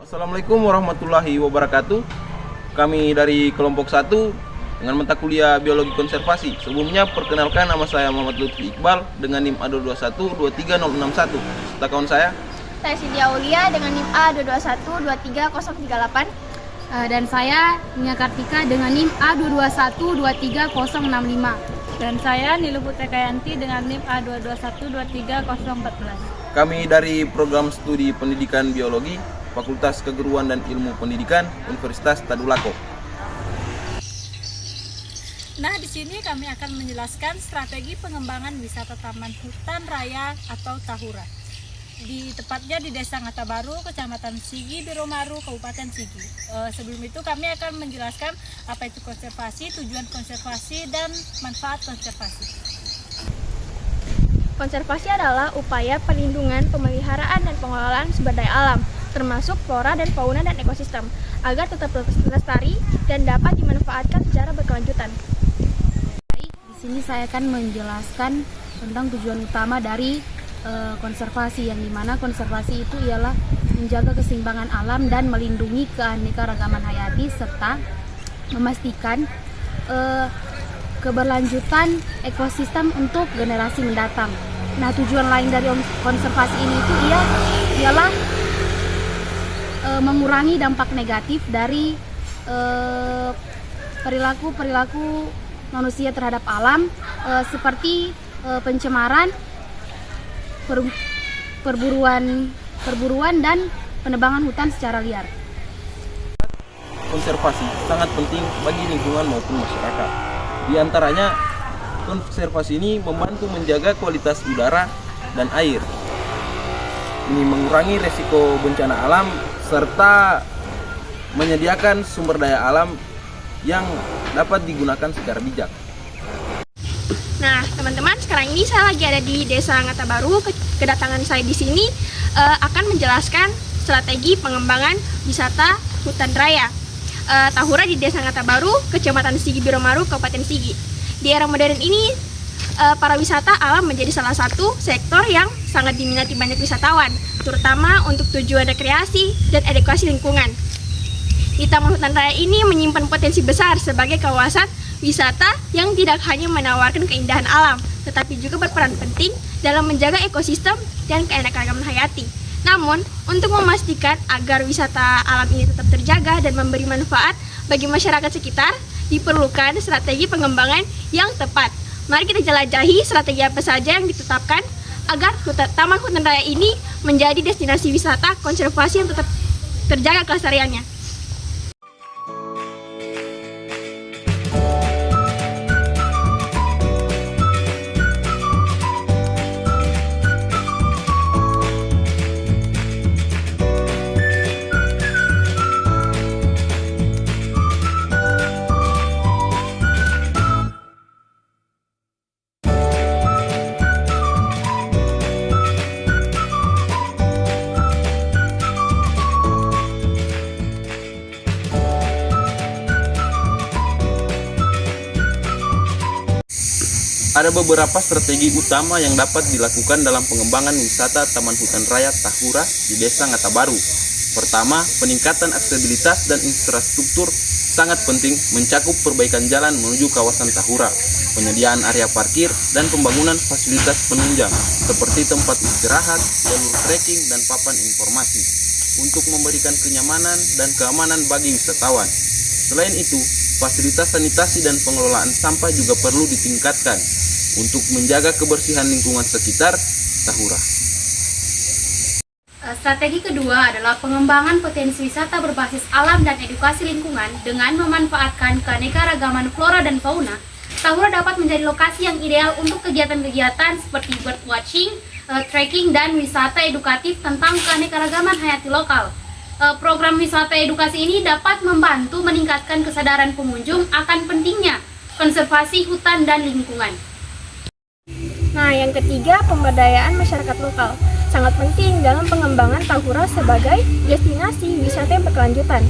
Assalamualaikum warahmatullahi wabarakatuh. Kami dari kelompok 1 dengan mata kuliah Biologi Konservasi. Sebelumnya perkenalkan, nama saya Muhammad Lutfi Iqbal dengan NIM A221-23061. Serta kawan saya Siti Aulia dengan NIM A221-23038. Dan saya Nia Kartika dengan NIM A221-23065. Dan saya Nilu Putekayanti dengan NIM A221-23014. Kami dari program studi pendidikan biologi Fakultas Keguruan dan Ilmu Pendidikan Universitas Tadulako. Nah, di sini kami akan menjelaskan strategi pengembangan wisata Taman Hutan Raya atau Tahura. Tepatnya di Desa Ngatabaru, Kecamatan Sigi, Biromaru, Kabupaten Sigi. Sebelum itu kami akan menjelaskan apa itu konservasi, tujuan konservasi, dan manfaat konservasi. Konservasi adalah upaya perlindungan, pemeliharaan, dan pengelolaan sumber daya alam, termasuk flora dan fauna dan ekosistem, agar tetap lestari dan dapat dimanfaatkan secara berkelanjutan. Baik, di sini saya akan menjelaskan tentang tujuan utama dari konservasi, yang dimana konservasi itu ialah menjaga keseimbangan alam dan melindungi keanekaragaman hayati serta memastikan keberlanjutan ekosistem untuk generasi mendatang. Nah, tujuan lain dari konservasi ini itu ialah mengurangi dampak negatif dari perilaku manusia terhadap alam, seperti pencemaran, perburuan dan penebangan hutan secara liar. Konservasi sangat penting bagi lingkungan maupun masyarakat. Di antaranya, konservasi ini membantu menjaga kualitas udara dan air. Ini mengurangi resiko bencana alam serta menyediakan sumber daya alam yang dapat digunakan secara bijak. Nah, teman-teman, sekarang ini saya lagi ada di Desa Ngatabaru. Kedatangan saya di sini akan menjelaskan strategi pengembangan wisata hutan raya Tahura di Desa Ngatabaru, Kecamatan Sigi, Biromaru, Kabupaten Sigi. Di era modern ini, para wisata alam menjadi salah satu sektor yang sangat diminati banyak wisatawan, terutama untuk tujuan rekreasi dan edukasi lingkungan. Di Taman Hutan Raya ini menyimpan potensi besar sebagai kawasan wisata yang tidak hanya menawarkan keindahan alam, tetapi juga berperan penting dalam menjaga ekosistem dan keanekaragaman hayati. Namun, untuk memastikan agar wisata alam ini tetap terjaga dan memberi manfaat bagi masyarakat sekitar, diperlukan strategi pengembangan yang tepat. Mari kita jelajahi strategi apa saja yang ditetapkan agar Taman Hutan Raya ini menjadi destinasi wisata konservasi yang tetap terjaga kelestariannya. Ada beberapa strategi utama yang dapat dilakukan dalam pengembangan wisata Taman Hutan Raya Tahura di Desa Ngatabaru. Pertama, peningkatan aksesibilitas dan infrastruktur sangat penting, mencakup perbaikan jalan menuju kawasan Tahura, penyediaan area parkir, dan pembangunan fasilitas penunjang seperti tempat istirahat, jalur trekking, dan papan informasi untuk memberikan kenyamanan dan keamanan bagi wisatawan. Selain itu, fasilitas sanitasi dan pengelolaan sampah juga perlu ditingkatkan untuk menjaga kebersihan lingkungan sekitar Tahura. Strategi kedua adalah pengembangan potensi wisata berbasis alam dan edukasi lingkungan dengan memanfaatkan keanekaragaman flora dan fauna. Tahura dapat menjadi lokasi yang ideal untuk kegiatan-kegiatan seperti bird watching, trekking, dan wisata edukatif tentang keanekaragaman hayati lokal. Program wisata edukasi ini dapat membantu meningkatkan kesadaran pengunjung akan pentingnya konservasi hutan dan lingkungan. Nah, yang ketiga, pemberdayaan masyarakat lokal sangat penting dalam pengembangan Tahura sebagai destinasi wisata yang berkelanjutan.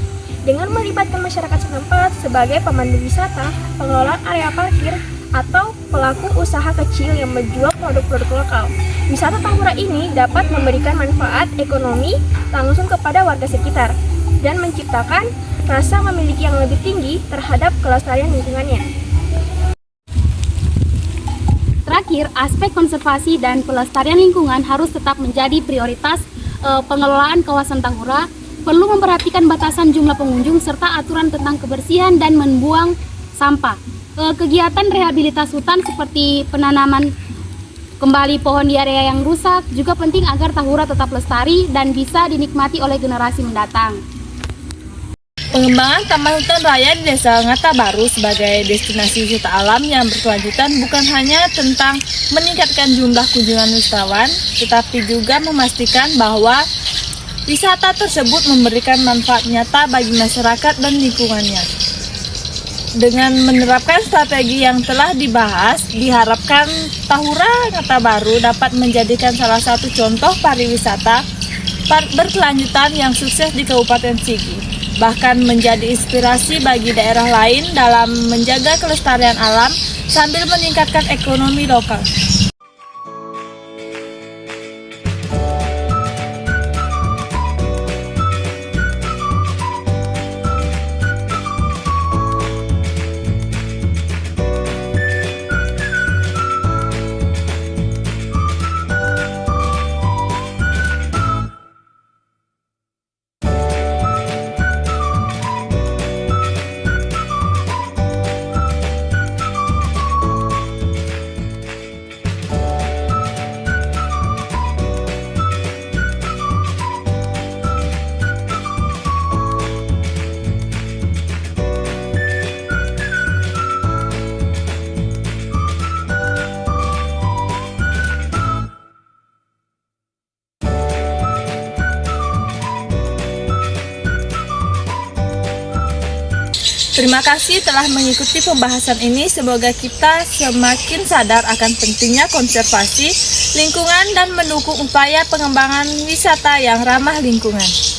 Dengan melibatkan masyarakat setempat sebagai pemandu wisata, pengelola area parkir, atau pelaku usaha kecil yang menjual produk-produk lokal. Wisata Tahura ini dapat memberikan manfaat ekonomi langsung kepada warga sekitar dan menciptakan rasa memiliki yang lebih tinggi terhadap kelestarian lingkungannya. Terakhir, aspek konservasi dan pelestarian lingkungan harus tetap menjadi prioritas pengelolaan kawasan Tahura. Perlu memperhatikan batasan jumlah pengunjung serta aturan tentang kebersihan dan membuang sampah. Kegiatan rehabilitas hutan seperti penanaman kembali pohon di area yang rusak juga penting agar Tahura tetap lestari dan bisa dinikmati oleh generasi mendatang. Pengembangan Taman Hutan Raya di Desa Ngata Baru sebagai destinasi wisata alam yang berkelanjutan bukan hanya tentang meningkatkan jumlah kunjungan wisatawan, tetapi juga memastikan bahwa wisata tersebut memberikan manfaat nyata bagi masyarakat dan lingkungannya. Dengan menerapkan strategi yang telah dibahas, diharapkan Tahura Ngata Baru dapat menjadikan salah satu contoh pariwisata berkelanjutan yang sukses di Kabupaten Sigi, bahkan menjadi inspirasi bagi daerah lain dalam menjaga kelestarian alam sambil meningkatkan ekonomi lokal. Terima kasih telah mengikuti pembahasan ini. Semoga kita semakin sadar akan pentingnya konservasi lingkungan dan mendukung upaya pengembangan wisata yang ramah lingkungan.